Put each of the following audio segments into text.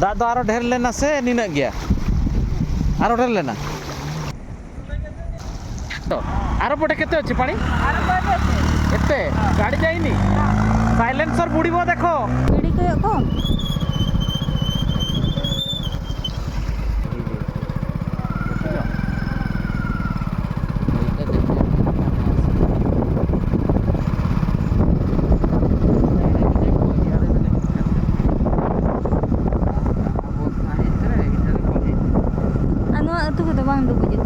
दाग दो आरो ढेर लेना से निना गया आरो ढेर लेना तो आरो पटे केते अछि पानी एते गाड़ी जाइनी साइलेंसर बुड़ीबो देखो बिड़ी को tu kita bang dulu je.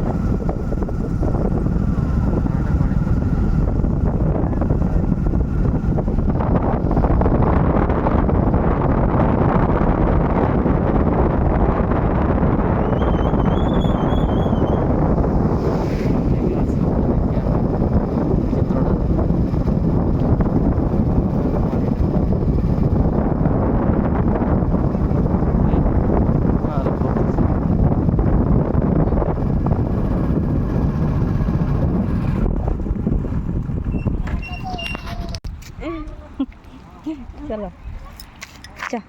चलो चा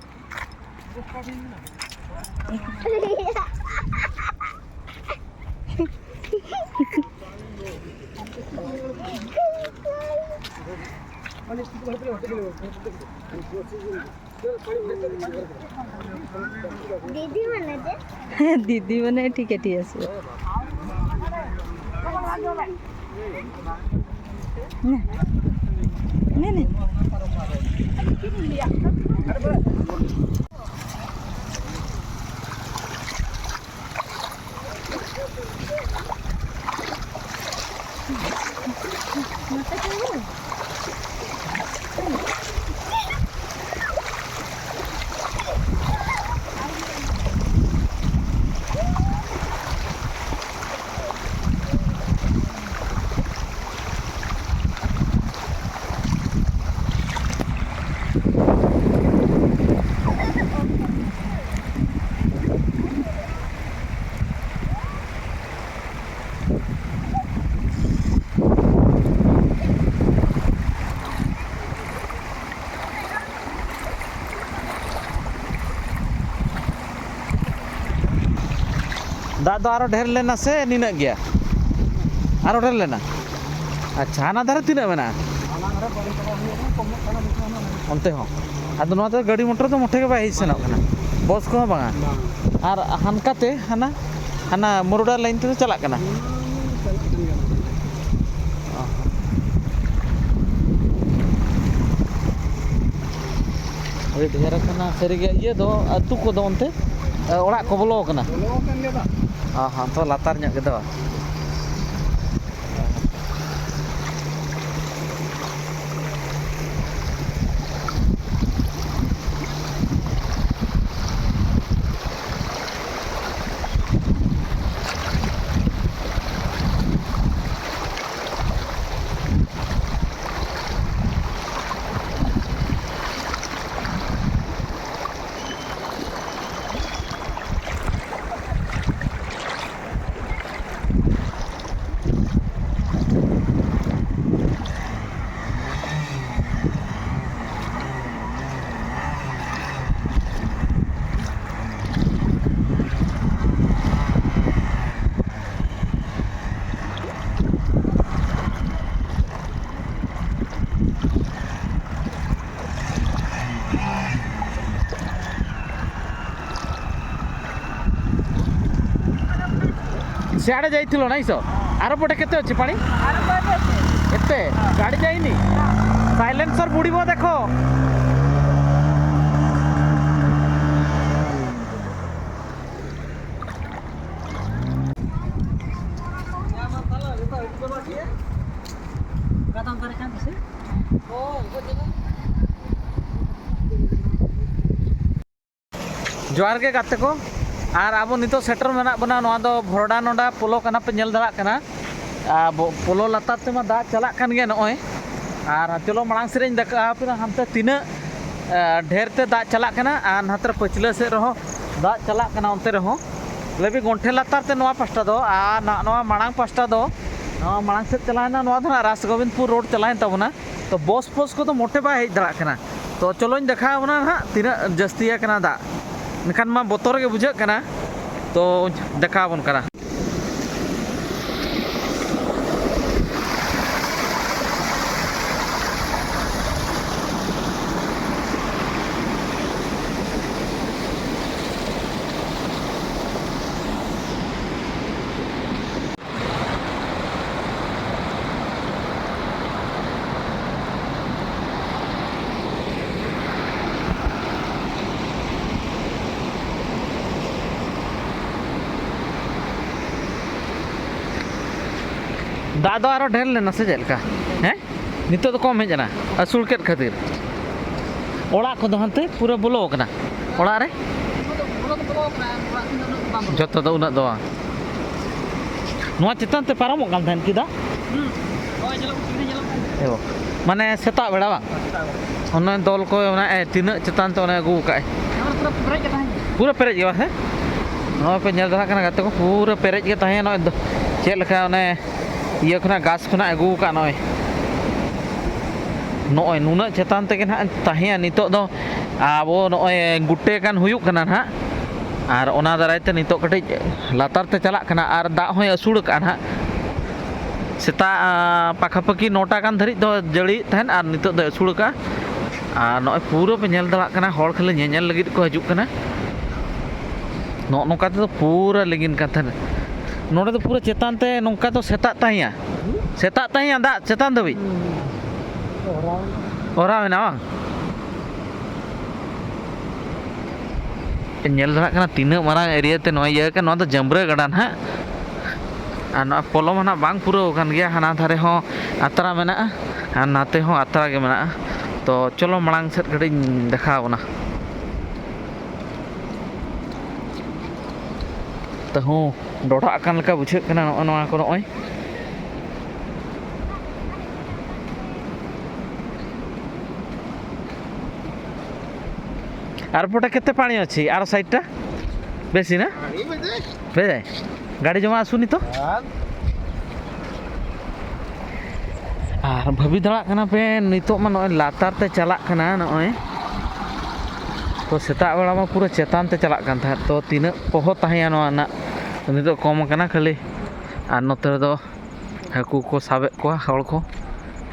दीदी मने ठीक है नहीं दाग दो आरो ढेर लेना से निना गया आरो ढेर लेना अच्छा हाना धारे तीना मेना onte ho ado no to gadi motor to motte ke bai hisena kana bos ko banga ar hankate hana muruda line te chalak kana ᱟᱹᱰᱤ ᱰᱷᱮᱨ ᱠᱟᱱᱟ ᱥᱟᱹᱨᱤᱜᱮ ᱤᱭᱟᱹ ᱫᱚ ᱟᱹᱛᱩ ᱠᱚᱫᱚ ᱚᱱᱛᱮ ᱚᱲᱟᱜ ᱠᱚ ᱵᱚᱞᱚ ᱠᱟᱱᱟ ᱛᱚ ᱞᱟᱛᱟᱨ ᱧᱚᱜ ᱜᱮᱫᱚ सियाड़े जाइथिलो नाइ सो आरो पटे केते अछि पानी एते गाड़ी जाइनी साइलेंसर बुड़ीबो देखो जोहार के गाते को और अब नितो सेटर मेना बना नोआ दो भरडा नोडा पोलो कना पे नेल दड़ा कना पोलो लातार तेमा दा चला कान गे नोय और चलो मांग सेरें देखा पे हमते तीना ढेर ते दा चला कना और हातर पछले से रहो दा चला कना उनते रहो लेबी गोंठे लातार ते नोआ पास्टा दो आ नोआ मांग पास्टा दो नोआ मांग से चलाना नोआ धना रास गोविंदपुर रोड चलाइन तबना तो बस को तो मोटे बा हेज दड़ा कना तो चलो देखा बना हा तीना जस्तिया कना दा निखान मा बोतर के बुझे कना तो देखा बन करा दादा आरो ढेर लेना से चलका हैं नितो तो कम हेजना असूल केट खातिर ओड़ा को दहनते पूरा बोलो कना ओड़ा रे जतो दो उना दो नोआ चितान ते पारमो कान थान किदा एओ माने सेता बेड़ा बा ओना दल को ओना तिना चितान ते ओना अगु काय पूरा पेरेज गया है नोआ पे नेल दरा कना गाते को पूरा पेरेज के ताहे नो चेल लखा ओने ये खुना गास खुना अगू का नय नय नुना चेतान ते ना ताहे नितो दो आबो नय गुटे कान हुयुक कना ना आर ओना दारायते नितो कटि लातार ते चला कना आर दा होय असुड़ का ना सेता पाखापाखि 9टा कान धरि दो जड़ी तहन आर नितो दो असुड़ का आर नय पूरा पे नेल दरा कना हर खाली नेल लगित को हजुक कना नोका तो पूरा लेगिन काथन नोडे तो पूरा चेतान ते नोका तो सेता ताहिया दा चेतान दबी ओरा मेना बांग नेल दरा कना तीना मारांग एरिया ते नोय ये का नो तो जंबरे गडान हा आ नो पोलो मना बांग पूरा कान गया हाना धारे हो आतरा मेना आ नाते हो आतरा के मेना तो चलो मलांग सेट गडी देखावना तो हूँ डोड़ा अकान लका बुझे कना नोआ को नोय आर पटे केते पानी अछि आर साइडटा बेसी ना बेजाय गाड़ी जमा आसुनी तो आर भाभी दड़ा कना पे नितो मा नोय लातार ते चला कना नोय तो सेता बेड़ा मा पूरा चेतान ते चला कान था तो तीना पोहो ताहे नोआ ना नितो कम कना खाली आर नोते दो हाकू को साबे को हड़ को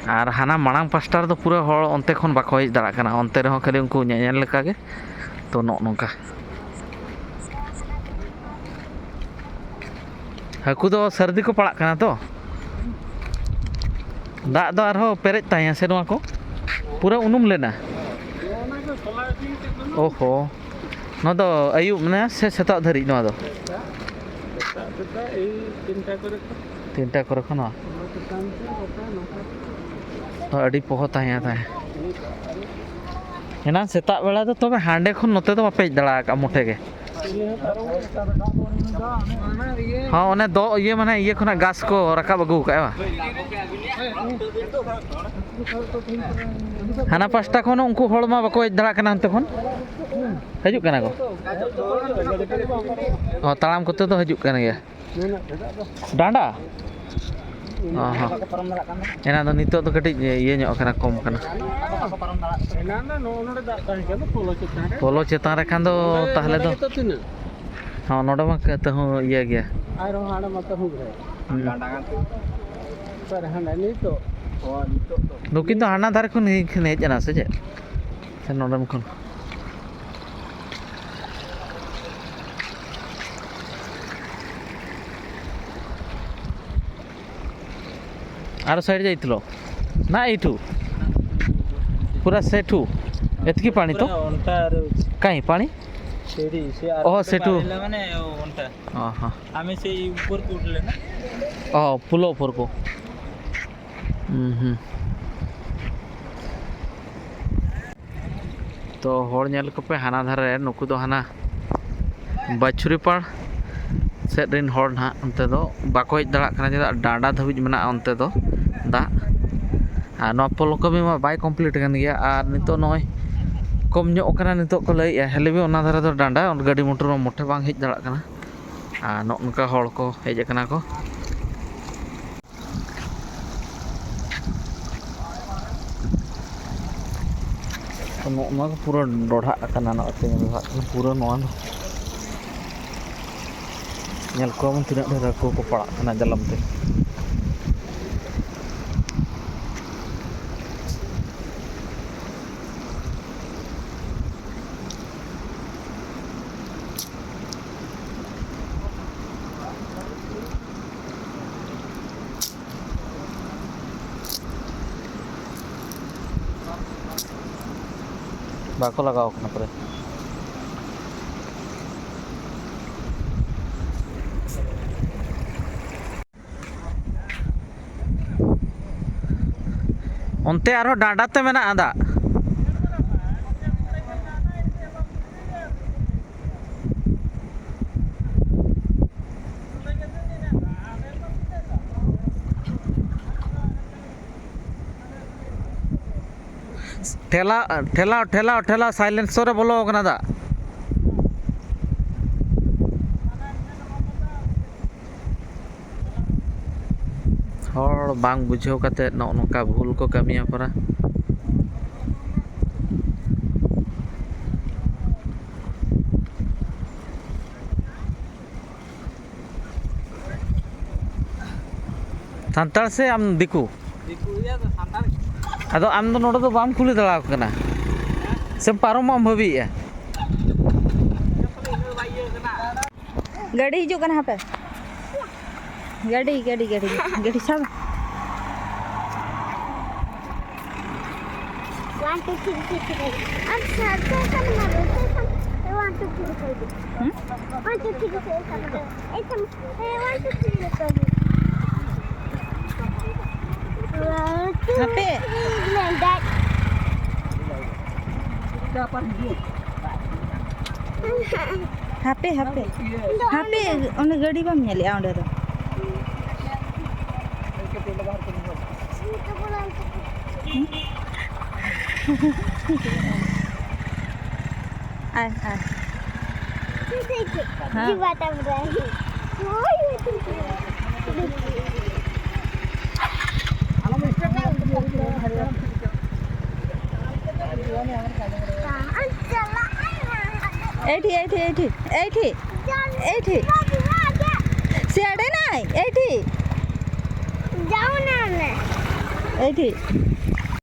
आर हाना मांग पास्टार दो पूरा हड़ अंते खन बाको हेज दड़ा कना अंते रहो खाली उनको नेल लेका गे तो नोका हाकू दो सर्दी को पड़ा कना तो दा दो आरो पेरेज ताया से नोआ को पूरा उनुम लेना ओहो नो दो आयु मने से सेता धरि नो दो तीनटा करे खन तो अडी पोहो ताया था एना सेता बेला तो तबे हांडे खन नते तो बापे दड़ा का मुठे के हां ओने दो ये माने ये खना गास को रकाब अगु का बा हाना पास्टा खन उनको हळमा बाको दड़ा कना हनते खन हजु कना को ओ तालाम कोते तो हजु कना गया डांडा हां एना दो नितो तो कटि ये ᱧᱚᱜ कना कम कना पोलो चेतान रे खान दो ताहले दो हां नोडे मा कते हो ये गया आरो हाडे मत हो गरे डांडा गान पर हाना नितो नुकिन तो हाना धारे खन हेज ना से जे नोडे मखन आरो साइड जाइतलो ना एठू पूरा सेठू एतकी पानी तो काई पानी सेडी से ओ सेठू माने ओंटा हां आमे से ऊपर को उठले ना ओ पुलो ऊपर को तो होड़ नेल को पे हाना धारे नुकु दो हाना बछुरी पाड़ सेट रिन होड़ ना अंते दो बाको हेज दड़ा कना जे डांडा धबिज मेना अंते दो दा आ नो पोलो कमी मा बाय कंप्लीट कन गया आर नितो नय कम ᱧᱚᱜ कना नितो को लई हेले भी ओना धारे दो डांडा गाड़ी मोटर मोठे बांग हेज दड़ा कना आ नोनका होड़ को हेज कना को नॉ पूरा डोढ़ा करना ना ते डोढ़ा पूरा नॉ नेल को मन तिना ढेर को पड़ा ना जलम ते बाको लगाओ कना परे onte arho dada te mena ada ठेला ठेला ठेला ठेला साइलेंसर रे बोलो कना दा हर बांग बुझाव काते नौका भूल को कमिया परा संताल से आम दिकू अदो आम दो नोडो दो बाम खुली दड़ा कना से पारोम आम हबी है गाड़ी हिजू कना पे गाड़ी गाड़ी गाड़ी गाड़ी सब 1 2 3 4 I'm sad so some number I want to see the 1 2 3 4 some I want to see the Happy that happy happy happy on गाड़ी बम नेली आंडे दो आय आय जी बात अब रही एठी एठी एठी एठी एठी सियाड़े ना एठी जाओ ना एठी